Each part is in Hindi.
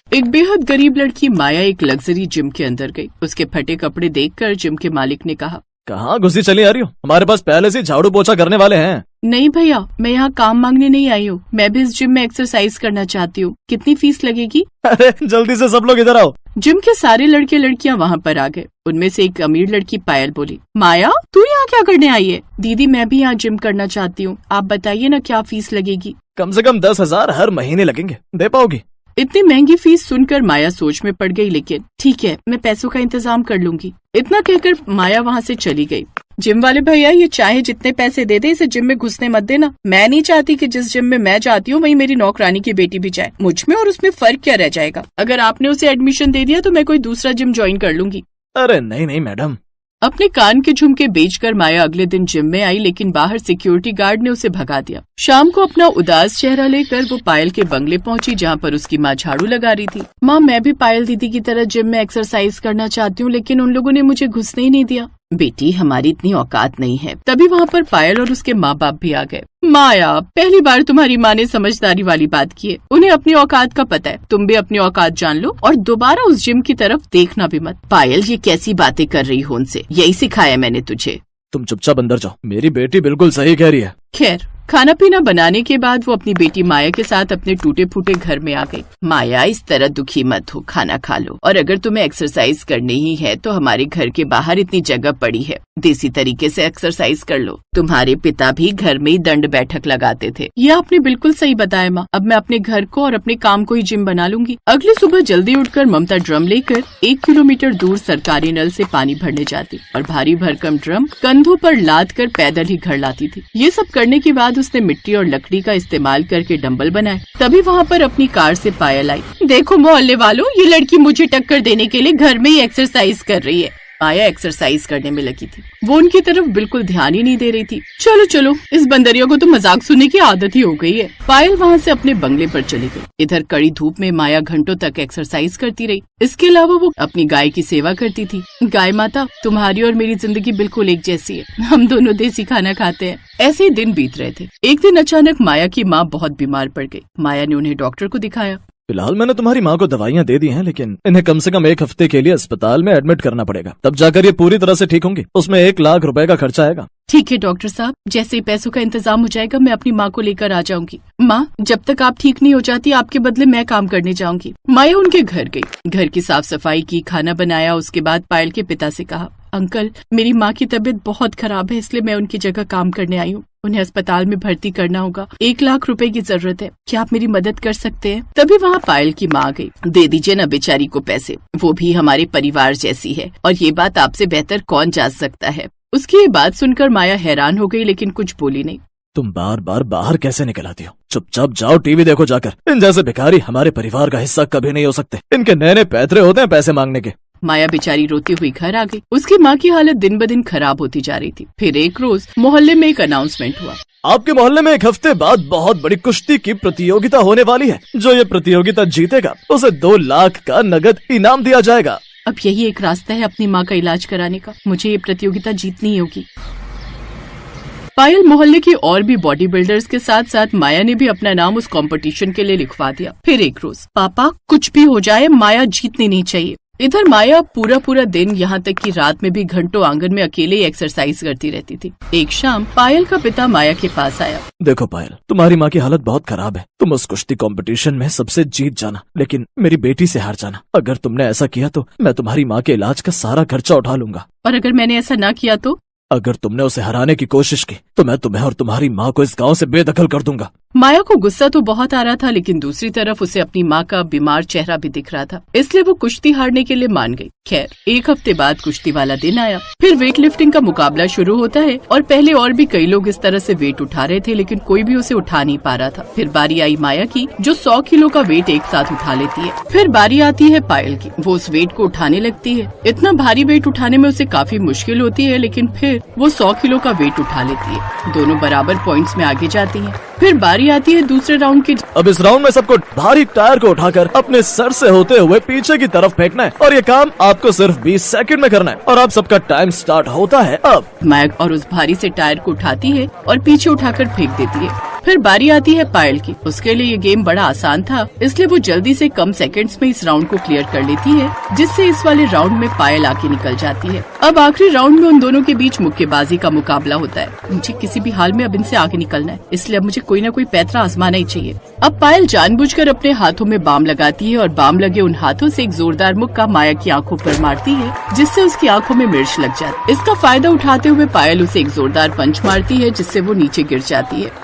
एक बेहद गरीब लड़की माया एक लग्जरी जिम के अंदर गई। उसके फटे कपड़े देखकर जिम के मालिक ने कहा, कहाँ घुसी चली आ रही हो? हमारे पास पहले से झाड़ू पोछा करने वाले हैं। नहीं भैया, मैं यहाँ काम मांगने नहीं आई हूँ। मैं भी इस जिम में एक्सरसाइज करना चाहती हूँ। कितनी फीस लगेगी? अरे जल्दी से सब लोग इधर आओ। जिम के सारे लड़के लड़कियाँ वहाँ पर आ गए। उनमें से एक अमीर लड़की पायल बोली, माया तू यहाँ क्या करने आई है? दीदी मैं भी यहाँ जिम करना चाहती हूँ, आप बताइए ना क्या फीस लगेगी? कम से कम 10,000 हर महीने लगेंगे, दे पाओगी? इतनी महंगी फीस सुनकर माया सोच में पड़ गई, लेकिन ठीक है मैं पैसों का इंतजाम कर लूंगी। इतना कहकर माया वहाँ से चली गई। जिम वाले भैया, ये चाहे जितने पैसे दे दे, इसे जिम में घुसने मत देना। मैं नहीं चाहती कि जिस जिम में मैं जाती हूँ वहीं मेरी नौकरानी की बेटी भी जाए। मुझ में और उसमें फर्क क्या रह जाएगा? अगर आपने उसे एडमिशन दे दिया तो मैं कोई दूसरा जिम ज्वाइन कर लूंगी। अरे नहीं नहीं मैडम। अपने कान के झुमके बेचकर माया अगले दिन जिम में आई, लेकिन बाहर सिक्योरिटी गार्ड ने उसे भगा दिया। शाम को अपना उदास चेहरा लेकर वो पायल के बंगले पहुंची, जहां पर उसकी माँ झाड़ू लगा रही थी। माँ, मैं भी पायल दीदी की तरह जिम में एक्सरसाइज करना चाहती हूँ, लेकिन उन लोगों ने मुझे घुसने ही नहीं दिया। बेटी, हमारी इतनी औकात नहीं है। तभी वहाँ पर पायल और उसके माँ बाप भी आ गए। माया, पहली बार तुम्हारी माँ ने समझदारी वाली बात की है। उन्हें अपनी औकात का पता है। तुम भी अपनी औकात जान लो और दोबारा उस जिम की तरफ देखना भी मत। पायल, ये कैसी बातें कर रही हो उनसे? यही सिखाया मैंने तुझे। तुम चुपचाप अंदर जाओ, मेरी बेटी बिल्कुल सही कह रही है। खैर, खाना पीना बनाने के बाद वो अपनी बेटी माया के साथ अपने टूटे फूटे घर में आ गई। माया, इस तरह दुखी मत हो, खाना खा लो। और अगर तुम्हें एक्सरसाइज करनी ही है तो हमारे घर के बाहर इतनी जगह पड़ी है, देसी तरीके से एक्सरसाइज कर लो। तुम्हारे पिता भी घर में ही दंड बैठक लगाते थे। ये आपने बिल्कुल सही बताया माँ। अब मैं अपने घर को और अपने काम को ही जिम बना लूंगी। अगली सुबह जल्दी उठकर ममता ड्रम लेकर 1 किलोमीटर दूर सरकारी नल से पानी भरने जाती और भारी भरकम ड्रम कंधों पर लाद कर पैदल ही घर लाती थी। ये सब करने के बाद उसने मिट्टी और लकड़ी का इस्तेमाल करके डंबल बनाए। तभी वहाँ पर अपनी कार से पायल आई। देखो मोहल्ले वालों, ये लड़की मुझे टक्कर देने के लिए घर में ही एक्सरसाइज कर रही है। माया एक्सरसाइज करने में लगी थी। वो उनकी तरफ बिल्कुल ध्यान ही नहीं दे रही थी। चलो चलो, इस बंदरिया को तो मजाक सुनने की आदत ही हो गई है। पायल वहाँ से अपने बंगले पर चली गई। इधर कड़ी धूप में माया घंटों तक एक्सरसाइज करती रही। इसके अलावा वो अपनी गाय की सेवा करती थी। गाय माता, तुम्हारी और मेरी जिंदगी बिल्कुल एक जैसी है। हम दोनों देसी खाना खाते हैं। ऐसे ही दिन बीत रहे थे। एक दिन अचानक माया की माँ बहुत बीमार पड़ गई। माया ने उन्हें डॉक्टर को दिखाया। फिलहाल मैंने तुम्हारी माँ को दवाइयाँ दे दी हैं, लेकिन इन्हें कम से कम 1 हफ्ते के लिए अस्पताल में एडमिट करना पड़ेगा, तब जाकर ये पूरी तरह से ठीक होंगी। उसमें 1 लाख रुपए का खर्चा आएगा। ठीक है डॉक्टर साहब, जैसे ही पैसों का इंतजाम हो जाएगा मैं अपनी माँ को लेकर आ जाऊंगी। माँ, जब तक आप ठीक नहीं हो जाती आपके बदले मैं काम करने जाऊंगी। माया उनके घर गई, घर की साफ सफाई की, खाना बनाया। उसके बाद पायल के पिता से कहा, अंकल मेरी माँ की तबीयत बहुत खराब है, इसलिए मैं उनकी जगह काम करने आई हूँ। उन्हें अस्पताल में भर्ती करना होगा। 1 लाख रुपए की जरूरत है, क्या आप मेरी मदद कर सकते हैं? तभी वहाँ पायल की माँ आ गई। दे दीजिए ना बेचारी को पैसे, वो भी हमारे परिवार जैसी है और ये बात आपसे बेहतर कौन जान सकता है। उसकी ये बात सुनकर माया हैरान हो गई, लेकिन कुछ बोली नहीं। तुम बार बार बाहर कैसे निकल आती हो? चुपचाप जाओ, टीवी देखो जाकर। इन जैसे भिखारी हमारे परिवार का हिस्सा कभी नहीं हो सकते। इनके नए नए पैतरे होते हैं पैसे मांगने के। माया बेचारी रोती हुई घर आ गई। उसकी माँ की हालत दिन ब दिन खराब होती जा रही थी। फिर एक रोज मोहल्ले में एक अनाउंसमेंट हुआ। आपके मोहल्ले में 1 हफ्ते बाद बहुत बड़ी कुश्ती की प्रतियोगिता होने वाली है। जो ये प्रतियोगिता जीतेगा उसे 2 लाख का नगद इनाम दिया जाएगा। अब यही एक रास्ता है अपनी माँ का इलाज कराने का। मुझे ये प्रतियोगिता जीतनी होगी। पायल मोहल्ले की और भी बॉडी बिल्डर्स के साथ साथ माया ने भी अपना नाम उस कंपटीशन के लिए लिखवा दिया। फिर एक रोज, पापा कुछ भी हो जाए माया जीतनी नहीं चाहिए। इधर माया पूरा दिन, यहाँ तक कि रात में भी घंटों आंगन में अकेले ही एक्सरसाइज करती रहती थी। एक शाम पायल का पिता माया के पास आया। देखो पायल, तुम्हारी माँ की हालत बहुत खराब है। तुम उस कुश्ती कंपटीशन में सबसे जीत जाना, लेकिन मेरी बेटी से हार जाना। अगर तुमने ऐसा किया तो मैं तुम्हारी माँ के इलाज का सारा खर्चा उठा लूंगा। और अगर मैंने ऐसा ना किया तो? अगर तुमने उसे हराने की कोशिश की तो मैं तुम्हें और तुम्हारी माँ को इस गांव से बेदखल कर दूंगा। माया को गुस्सा तो बहुत आ रहा था, लेकिन दूसरी तरफ उसे अपनी माँ का बीमार चेहरा भी दिख रहा था, इसलिए वो कुश्ती हारने के लिए मान गई। खैर, 1 हफ्ते बाद कुश्ती वाला दिन आया। फिर वेट लिफ्टिंग का मुकाबला शुरू होता है और पहले और भी कई लोग इस तरह से वेट उठा रहे थे, लेकिन कोई भी उसे उठा नहीं पा रहा था। फिर बारी आई माया की, जो 100 किलो का वेट एक साथ उठा लेती है। फिर बारी आती है पायल की, वो उस वेट को उठाने लगती है। इतना भारी वेट उठाने में उसे काफी मुश्किल होती है, लेकिन फिर वो 100 किलो का वेट उठा लेती है। दोनों बराबर पॉइंट्स में आगे जाती हैं। फिर बारी आती है दूसरे राउंड की। अब इस राउंड में सबको भारी टायर को उठाकर अपने सर से होते हुए पीछे की तरफ फेंकना है और ये काम आपको सिर्फ 20 सेकंड में करना है और अब सबका टाइम स्टार्ट होता है अब। माया और उस भारी से टायर को उठाती है और पीछे उठाकर फेंक देती है। फिर बारी आती है पायल की। उसके लिए ये गेम बड़ा आसान था, इसलिए वो जल्दी से कम सेकंड्स में इस राउंड को क्लियर कर लेती है, जिससे इस वाले राउंड में पायल आके निकल जाती है। अब आखिरी राउंड में उन दोनों के बीच मुक्केबाजी का मुकाबला होता है। मुझे किसी भी हाल में अब इनसे आगे निकलना है, इसलिए अब मुझे कोई न कोई पैतरा आजमाना ही चाहिए। अब पायल जानबूझकर अपने हाथों में बाम लगाती है और बाम लगे उन हाथों से एक जोरदार मुक्का माया की आंखों पर मारती है, जिससे उसकी आंखों में मिर्च लग जाती है। इसका फायदा उठाते हुए पायल उसे एक जोरदार पंच मारती है, जिससे वो नीचे गिर जाती है।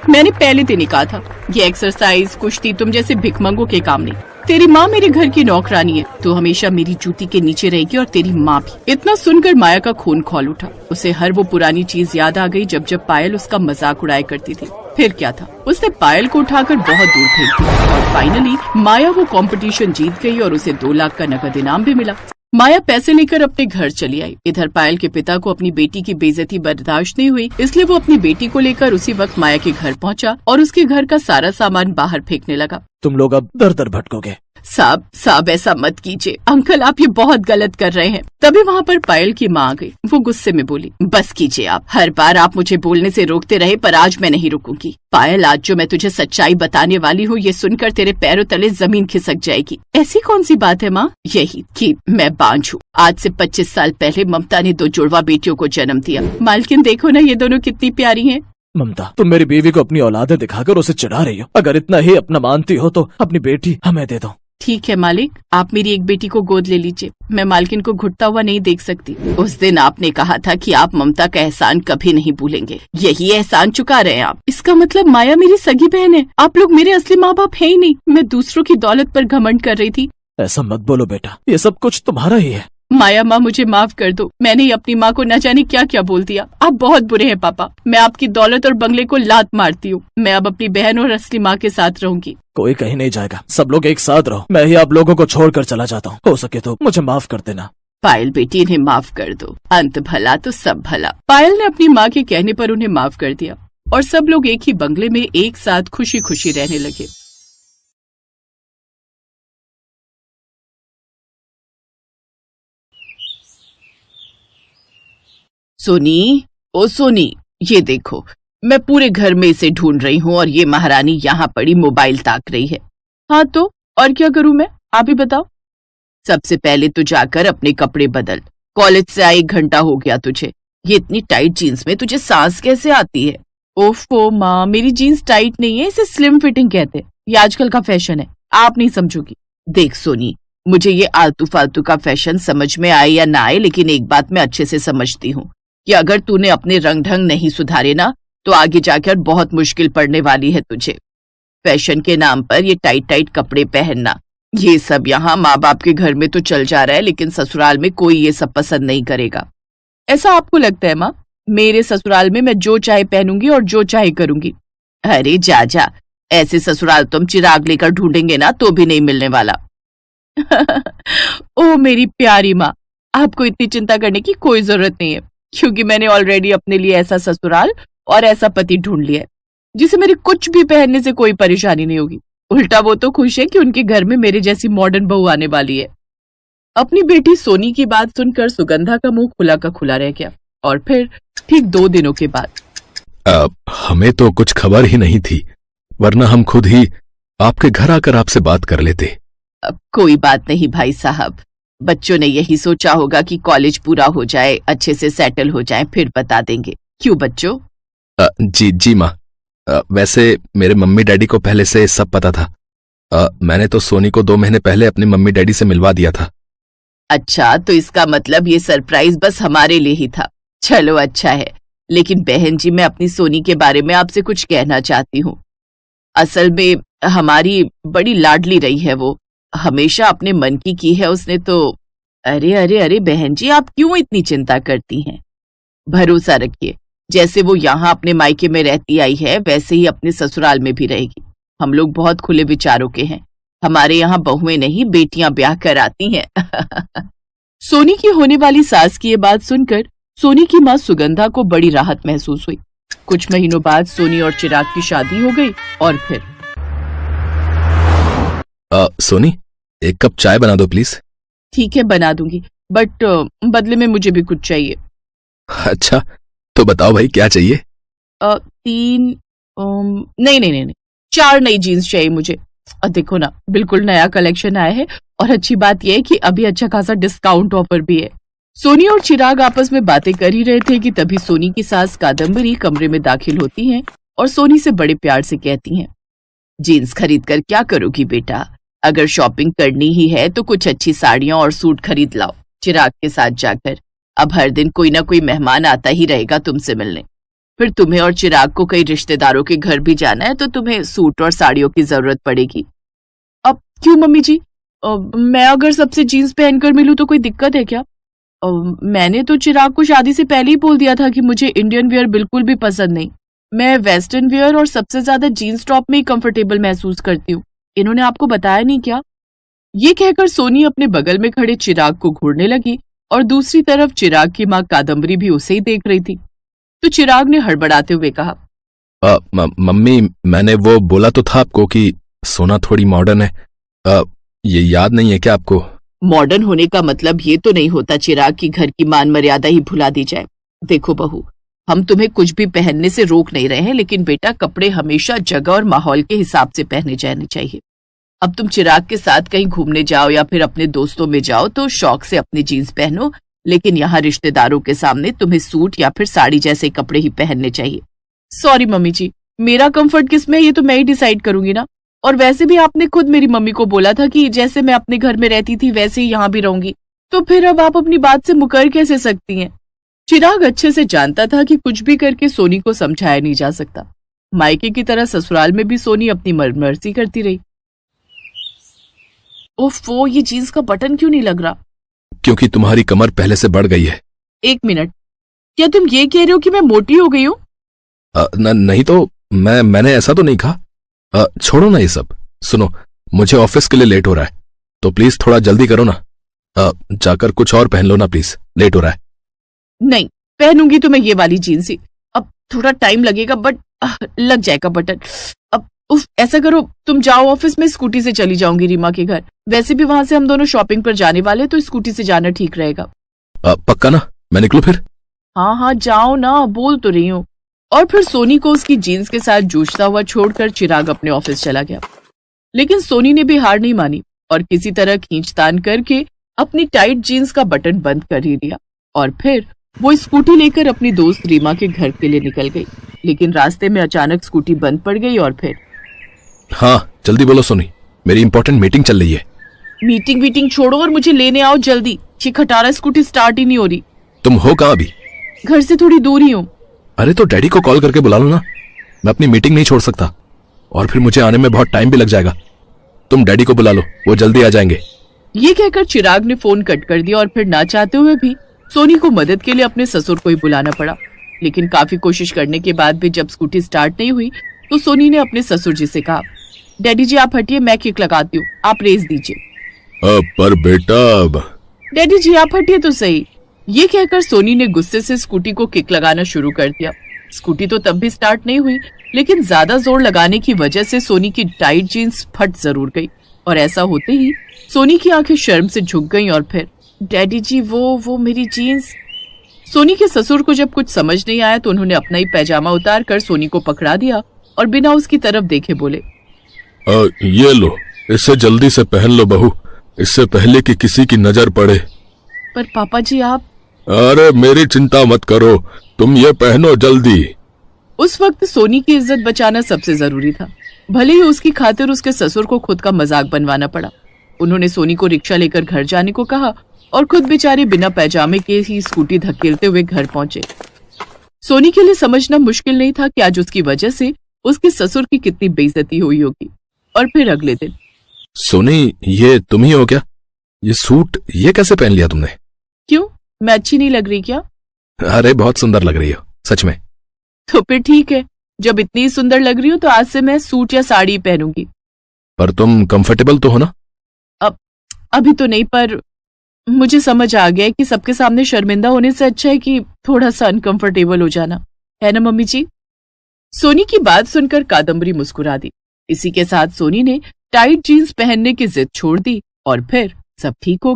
मैंने पहले दिन ही कहा था, ये एक्सरसाइज कुश्ती तुम जैसे भिखमंगों के काम नहीं। तेरी माँ मेरे घर की नौकरानी है, तो हमेशा मेरी जूती के नीचे रहेगी और तेरी माँ भी। इतना सुनकर माया का खून खौल उठा। उसे हर वो पुरानी चीज याद आ गई जब जब पायल उसका मजाक उड़ाया करती थी। फिर क्या था, उसने पायल को उठाकर बहुत दूर फेंक दिया और फाइनली माया वो कंपटीशन जीत गई और उसे 2 लाख का नकद इनाम भी मिला। माया पैसे लेकर अपने घर चली आई। इधर पायल के पिता को अपनी बेटी की बेइज्जती बर्दाश्त नहीं हुई, इसलिए वो अपनी बेटी को लेकर उसी वक्त माया के घर पहुंचा और उसके घर का सारा सामान बाहर फेंकने लगा। तुम लोग अब दर दर भटकोगे। साहब ऐसा मत कीजिए अंकल, आप ये बहुत गलत कर रहे हैं। तभी वहाँ पर पायल की माँ आ गई। वो गुस्से में बोली, बस कीजिए आप, हर बार आप मुझे बोलने से रोकते रहे, पर आज मैं नहीं रुकूंगी। पायल, आज जो मैं तुझे सच्चाई बताने वाली हूँ, ये सुनकर तेरे पैरों तले जमीन खिसक जाएगी। ऐसी कौन सी बात है माँ? यही कि मैं बांझ हूँ। आज से 25 साल पहले ममता ने 2 जुड़वा बेटियों को जन्म दिया। मालकिन देखो ना, ये दोनों कितनी प्यारी हैं। ममता, तुम मेरी बीवी को अपनी औलादें दिखाकर उसे चिढ़ा रही हो। अगर इतना ही अपना मानती हो तो अपनी बेटी हमें दे दो। ठीक है मालिक, आप मेरी एक बेटी को गोद ले लीजिए। मैं मालकिन को घुटता हुआ नहीं देख सकती। उस दिन आपने कहा था कि आप ममता का एहसान कभी नहीं भूलेंगे। यही एहसान चुका रहे हैं आप। इसका मतलब माया मेरी सगी बहन है। आप लोग मेरे असली माँ बाप है ही नहीं। मैं दूसरों की दौलत पर घमंड कर रही थी। ऐसा मत बोलो बेटा, ये सब कुछ तुम्हारा ही है। माया माँ, मुझे माफ कर दो। मैंने ही अपनी माँ को न जाने क्या क्या बोल दिया। आप बहुत बुरे हैं पापा। मैं आपकी दौलत और बंगले को लात मारती हूँ। मैं अब अपनी बहन और असली माँ के साथ रहूंगी। कोई कहीं नहीं जाएगा, सब लोग एक साथ रहो। मैं ही आप लोगों को छोड़कर चला जाता हूँ। हो सके तो मुझे माफ कर देना। पायल बेटी, इन्हें माफ कर दो। अंत भला तो सब भला। पायल ने अपनी माँ के कहने पर उन्हें माफ कर दिया और सब लोग एक ही बंगले में एक साथ खुशी खुशी रहने लगे। सोनी, ओ सोनी, ये देखो, मैं पूरे घर में इसे ढूंढ रही हूँ और ये महारानी यहाँ पड़ी मोबाइल ताक रही है। हाँ तो और क्या करूँ मैं, आप ही बताओ। सबसे पहले तो जाकर अपने कपड़े बदल। कॉलेज से आए 1 घंटा हो गया तुझे। ये इतनी टाइट जीन्स में तुझे सांस कैसे आती है? ओफो माँ, मेरी जीन्स टाइट नहीं है, इसे स्लिम फिटिंग कहते हैं। ये आजकल का फैशन है, आप नहीं समझोगी। देख सोनी, मुझे ये आलतू फालतू का फैशन समझ में आए या ना आए, लेकिन एक बात मैं अच्छे से समझती हूँ कि अगर तूने अपने रंग ढंग नहीं सुधारे ना, तो आगे जाकर बहुत मुश्किल पड़ने वाली है तुझे। फैशन के नाम पर ये टाइट टाइट कपड़े पहनना, ये सब यहाँ माँ बाप के घर में तो चल जा रहा है, लेकिन ससुराल में कोई ये सब पसंद नहीं करेगा। ऐसा आपको लगता है माँ? मेरे ससुराल में मैं जो चाहे पहनूंगी और जो चाहे करूंगी। अरे जा, ऐसे ससुराल तुम चिराग लेकर ढूंढेंगे ना तो भी नहीं मिलने वाला। ओ मेरी प्यारी माँ, आपको इतनी चिंता करने की कोई जरूरत नहीं है, क्योंकि मैंने ऑलरेडी अपने लिए ऐसा ससुराल और ऐसा पति ढूंढ लिया है जिसे मेरे कुछ भी पहनने से कोई परेशानी नहीं होगी। उल्टा वो तो खुश है कि उनके घर में मेरे जैसी मॉडर्न बहू आने वाली है। अपनी बेटी सोनी की बात सुनकर सुगंधा का मुंह खुला का खुला रह गया। और फिर ठीक 2 दिनों के बाद हमें तो कुछ खबर ही नहीं थी, वरना हम खुद ही आपके घर आकर आपसे बात कर लेते। कोई बात नहीं भाई साहब, बच्चों ने यही सोचा होगा कि कॉलेज पूरा हो जाए, अच्छे से सेटल हो जाए, फिर बता देंगे। क्यों बच्चों? जी माँ, वैसे मेरे मम्मी डैडी को पहले से सब पता था। मैंने तो सोनी को 2 महीने पहले अपनी मम्मी डैडी से मिलवा दिया था। अच्छा, तो इसका मतलब ये सरप्राइज बस हमारे लिए ही था। चलो अच्छा है, लेकिन बहन जी, मैं अपनी सोनी के बारे में आपसे कुछ कहना चाहती हूँ। असल में हमारी बड़ी लाडली रही है वो, हमेशा अपने मन की है उसने तो। अरे बहन जी, आप क्यों इतनी चिंता करती हैं? भरोसा रखिए, जैसे वो यहाँ अपने मायके में रहती आई है, वैसे ही अपने ससुराल में भी रहेगी। हम लोग बहुत खुले विचारों के हैं। हमारे यहाँ बहुएं नहीं, बेटियां ब्याह कर आती हैं। सोनी की होने वाली सास की ये बात सुनकर सोनी की माँ सुगंधा को बड़ी राहत महसूस हुई। कुछ महीनों बाद सोनी और चिराग की शादी हो गई और फिर सोनी, एक कप चाय बना दो प्लीज। ठीक है, बना दूंगी, बट बदले में मुझे भी कुछ चाहिए। अच्छा, तो बताओ भाई क्या चाहिए। 4 नई जीन्स चाहिए मुझे। देखो ना, बिल्कुल नया कलेक्शन आया है और अच्छी बात यह है कि अभी अच्छा खासा डिस्काउंट ऑफर भी है। सोनी और चिराग आपस में बातें कर ही रहे थे कि तभी सोनी की सास कादम्बरी कमरे में दाखिल होती हैं और सोनी से बड़े प्यार से कहती हैं, जीन्स खरीद कर क्या करोगी बेटा? अगर शॉपिंग करनी ही है तो कुछ अच्छी साड़ियां और सूट खरीद लाओ चिराग के साथ जाकर। अब हर दिन कोई ना कोई मेहमान आता ही रहेगा तुमसे मिलने। फिर तुम्हें और चिराग को कई रिश्तेदारों के घर भी जाना है तो तुम्हें सूट और साड़ियों की जरूरत पड़ेगी। अब क्यों मम्मी जी? मैं अगर सबसे जीन्स पहनकर मिलूं तो कोई दिक्कत है क्या? मैंने तो चिराग को शादी से पहले ही बोल दिया था कि मुझे इंडियन वेयर बिल्कुल भी पसंद नहीं। मैं वेस्टर्न वेयर और सबसे ज्यादा जीन्स टॉप में ही कंफर्टेबल महसूस करती हूँ। इन्होंने आपको बताया नहीं क्या? ये कहकर सोनी अपने बगल में खड़े चिराग को घूरने लगी और दूसरी तरफ चिराग की माँ कादम्बरी भी उसे ही देख रही थी। तो चिराग ने हड़बड़ाते हुए कहा, मम्मी, मैंने वो बोला तो था आपको कि सोना थोड़ी मॉडर्न है। ये याद नहीं है क्या आपको? मॉडर्न होने का मतलब ये तो नहीं होता चिराग की घर की मान मर्यादा ही भुला दी जाए। देखो बहू, हम तुम्हें कुछ भी पहनने से रोक नहीं रहे हैं, लेकिन बेटा कपड़े हमेशा जगह और माहौल के हिसाब से पहने जाने चाहिए। अब तुम चिराग के साथ कहीं घूमने जाओ या फिर अपने दोस्तों में जाओ तो शौक से अपनी जीन्स पहनो, लेकिन यहाँ रिश्तेदारों के सामने तुम्हें सूट या फिर साड़ी जैसे कपड़े ही पहनने चाहिए। सॉरी मम्मी जी, मेरा कंफर्ट किस में है ये तो मैं ही डिसाइड करूंगी ना। और वैसे भी आपने खुद मेरी मम्मी को बोला था कि जैसे मैं अपने घर में रहती थी वैसे ही यहाँ भी रहूंगी, तो फिर अब आप अपनी बात से मुकर कैसे सकती हैं? चिराग अच्छे से जानता था कि कुछ भी करके सोनी को समझाया नहीं जा सकता। मायके की तरह ससुराल में भी सोनी अपनी मर्जी करती रही। ओफो, ये जीन्स का बटन क्यों नहीं लग रहा? क्योंकि तुम्हारी कमर पहले से बढ़ गई है। 1 मिनट, क्या तुम ये कह रहे हो कि मैं मोटी हो गई हूँ? नहीं तो मैंने ऐसा तो नहीं कहा। छोड़ो ना ये सब। सुनो, मुझे ऑफिस के लिए लेट हो रहा है, तो प्लीज थोड़ा जल्दी करो ना। जाकर कुछ और पहन लो ना प्लीज, लेट हो रहा है। नहीं, पहनूंगी तो मैं ये वाली जीन्स ही। अब थोड़ा टाइम लगेगा बट लग जाएगा बटन। अब ऐसा करो, तुम जाओ ऑफिस में, स्कूटी से चली जाऊंगी रीमा के घर। वैसे भी वहां से हम दोनों शॉपिंग पर जाने वाले, तो स्कूटी से जाना ठीक रहेगा। पक्का ना? मैं निकलूं फिर? हाँ, जाओ ना, बोल तो रही हूँ। और फिर सोनी को उसकी जीन्स के साथ जूझता हुआ छोड़कर चिराग अपने ऑफिस चला गया। लेकिन सोनी ने भी हार नहीं मानी और किसी तरह खींचतान करके अपनी टाइट जीन्स का बटन बंद कर ही दिया और फिर वो स्कूटी लेकर अपनी दोस्त रीमा के घर के लिए निकल गई। लेकिन रास्ते में अचानक स्कूटी बंद पड़ गई और फिर हाँ, जल्दी बोलो सोनी, मेरी इंपॉर्टेंट मीटिंग चल रही है। मीटिंग छोड़ो और मुझे लेने आओ जल्दी। ये खटारा स्कूटी स्टार्ट ही नहीं हो रही। तुम हो कहाँ अभी? घर से थोड़ी दूर ही हूँ। अरे तो डैडी को कॉल करके बुला लो ना। मैं अपनी मीटिंग नहीं छोड़ सकता और फिर मुझे आने में बहुत टाइम भी लग जाएगा। तुम डैडी को बुला लो, वो जल्दी आ जाएंगे। ये कहकर चिराग ने फोन कट कर दिया और फिर ना चाहते हुए भी सोनी को मदद के लिए अपने ससुर को ही बुलाना पड़ा। लेकिन काफी कोशिश करने के बाद भी जब स्कूटी स्टार्ट नहीं हुई तो सोनी ने अपने ससुर जी से कहा, डैडी जी आप हटिए, मैं किक लगाती हूँ, आप रेस दीजिए। पर बेटा। डैडी जी आप हटिए तो सही। ये कहकर सोनी ने गुस्से से स्कूटी को किक लगाना शुरू कर दिया। स्कूटी तो तब भी स्टार्ट नहीं हुई, लेकिन ज्यादा जोर लगाने की वजह से सोनी की टाइट जीन्स फट जरूर गई और ऐसा होते ही सोनी की आंखें शर्म से झुक गईं और फिर डैडी जी वो मेरी जीन्स। सोनी के ससुर को जब कुछ समझ नहीं आया तो उन्होंने अपना ही पैजामा उतार कर सोनी को पकड़ा दिया और बिना उसकी तरफ देखे बोले, ये लो, इसे जल्दी से पहन लो बहू, इससे पहले कि किसी की नजर पड़े। पर पापा जी आप। अरे मेरी चिंता मत करो, तुम ये पहनो जल्दी। उस वक्त सोनी की इज्जत बचाना सबसे जरूरी था, भले ही उसकी खातिर उसके ससुर को खुद का मजाक बनवाना पड़ा। उन्होंने सोनी को रिक्शा लेकर घर जाने को कहा और खुद बेचारे बिना पैजामे के ही स्कूटी धकेलते हुए घर पहुंचे। सोनी के लिए समझना मुश्किल नहीं था कि आज उसकी वजह से उसके ससुर की कितनी बेइज्जती हुई होगी। और फिर अगले दिन, सोनी ये तुम ही हो क्या? ये सूट ये कैसे पहन लिया तुमने? क्यों, मैं अच्छी नहीं लग रही क्या? अरे बहुत सुंदर लग रही हो, सच में। तो फिर ठीक है, जब इतनी सुंदर लग रही हो तो आज से मैं सूट या साड़ी पहनूंगी। पर तुम कंफर्टेबल तो हो ना? अभी तो नहीं, पर मुझे समझ आ गया है कि सबके सामने शर्मिंदा होने से अच्छा है कि थोड़ा सा अनकंफर्टेबल हो जाना, है ना मम्मी जी? सोनी की बात सुनकर कादम्बरी मुस्कुरा दी। इसी के साथ सोनी ने टाइट जीन्स पहनने की जिद छोड़ दी और फिर सब ठीक हो